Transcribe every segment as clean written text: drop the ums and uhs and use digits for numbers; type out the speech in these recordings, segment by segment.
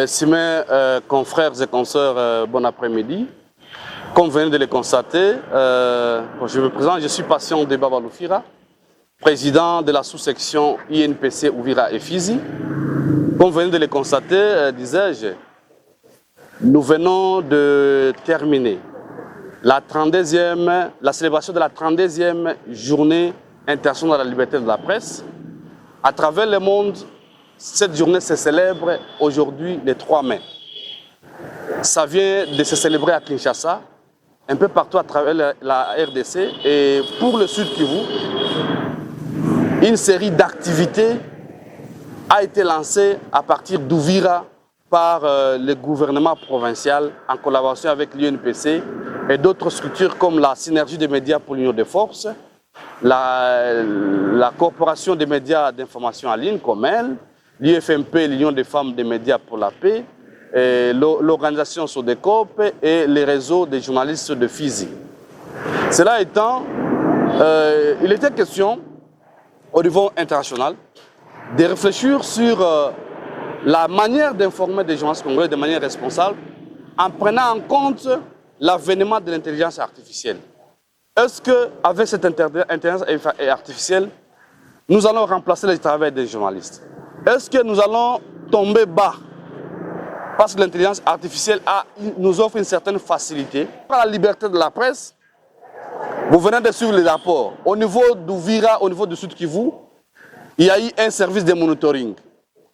Si mes confrères et consoeurs, bon après-midi. Comme vous venez de le constater, je me présente, je suis Patient Debaba Loufira, président de la sous-section INPC Ouvira et Fizi. Comme vous venez de le constater, disais-je, nous venons de terminer la célébration de la 32e journée internationale de la liberté de la presse. À travers le monde, cette journée se célèbre aujourd'hui le 3 mai. Ça vient de se célébrer à Kinshasa, un peu partout à travers la RDC. Et pour le Sud Kivu, une série d'activités a été lancée à partir d'Ouvira par le gouvernement provincial en collaboration avec l'UNPC et d'autres structures comme la Synergie des médias pour l'Union des forces, la Corporation des médias d'information en ligne comme elle, l'UFMP, l'Union des femmes des médias pour la paix, l'organisation Sodecop et les réseaux des journalistes de Fizi. Cela étant, il était question au niveau international de réfléchir sur la manière d'informer des journalistes congolais de manière responsable en prenant en compte l'avènement de l'intelligence artificielle. Est-ce qu'avec cette intelligence artificielle, nous allons remplacer le travail des journalistes? Est-ce que nous allons tomber bas? Parce que l'intelligence artificielle nous offre une certaine facilité. Par la liberté de la presse, vous venez de suivre les rapports. Au niveau d'Ouvira, au niveau du Sud Kivu, il y a eu un service de monitoring.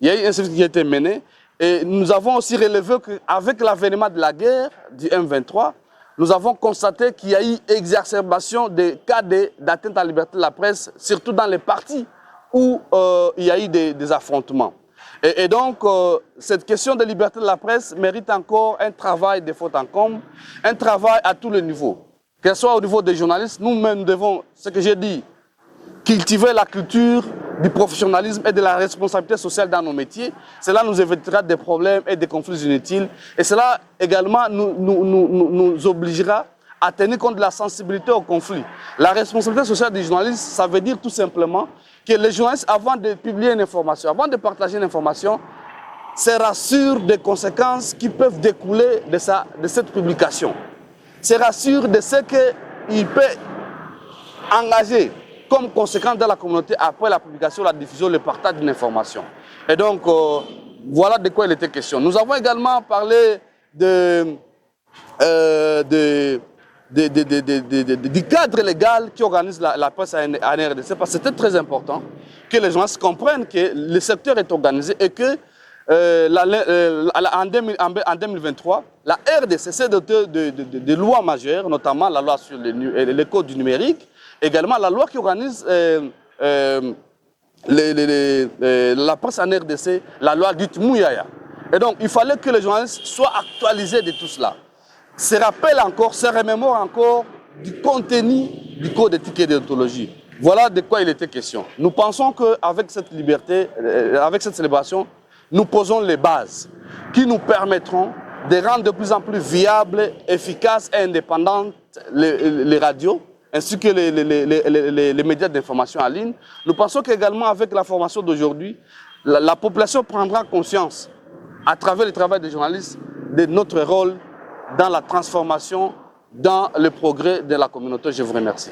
Il y a eu un service qui a été mené. Et nous avons aussi relevé qu'avec l'avènement de la guerre du M23, nous avons constaté qu'il y a eu exacerbation des cas d'atteinte à la liberté de la presse, surtout dans les parties où il y a eu des affrontements. Et donc, cette question de liberté de la presse mérite encore un travail de fond en comble, un travail à tous les niveaux. Que ce soit au niveau des journalistes, nous-mêmes devons, ce que j'ai dit, cultiver la culture du professionnalisme et de la responsabilité sociale dans nos métiers. Cela nous évitera des problèmes et des conflits inutiles. Et cela également nous obligera à tenir compte de la sensibilité au conflit. La responsabilité sociale des journalistes, ça veut dire tout simplement que les journalistes, avant de publier une information, avant de partager une information, se rassurent des conséquences qui peuvent découler de cette publication. Se rassurent de ce qu'il peut engager comme conséquence dans la communauté après la publication, la diffusion, le partage d'une information. Et donc, voilà de quoi il était question. Nous avons également parlé du cadre légal qui organise la presse en RDC, parce que c'était très important que les gens comprennent que le secteur est organisé et que en 2023, la RDC s'est dotée de lois majeures, notamment la loi sur le code du numérique, également la loi qui organise la presse en RDC, la loi dite Mouyaya. Et donc, il fallait que les journalistes soient actualisés de tout cela. Se rappellent encore, se remémorent encore du contenu du code d'éthique et de déontologie. Voilà de quoi il était question. Nous pensons qu'avec cette liberté, avec cette célébration, nous posons les bases qui nous permettront de rendre de plus en plus viables, efficaces et indépendantes les radios, ainsi que les médias d'information en ligne. Nous pensons qu'également avec la formation d'aujourd'hui, la population prendra conscience, à travers le travail des journalistes, de notre rôle dans la transformation, dans le progrès de la communauté. Je vous remercie.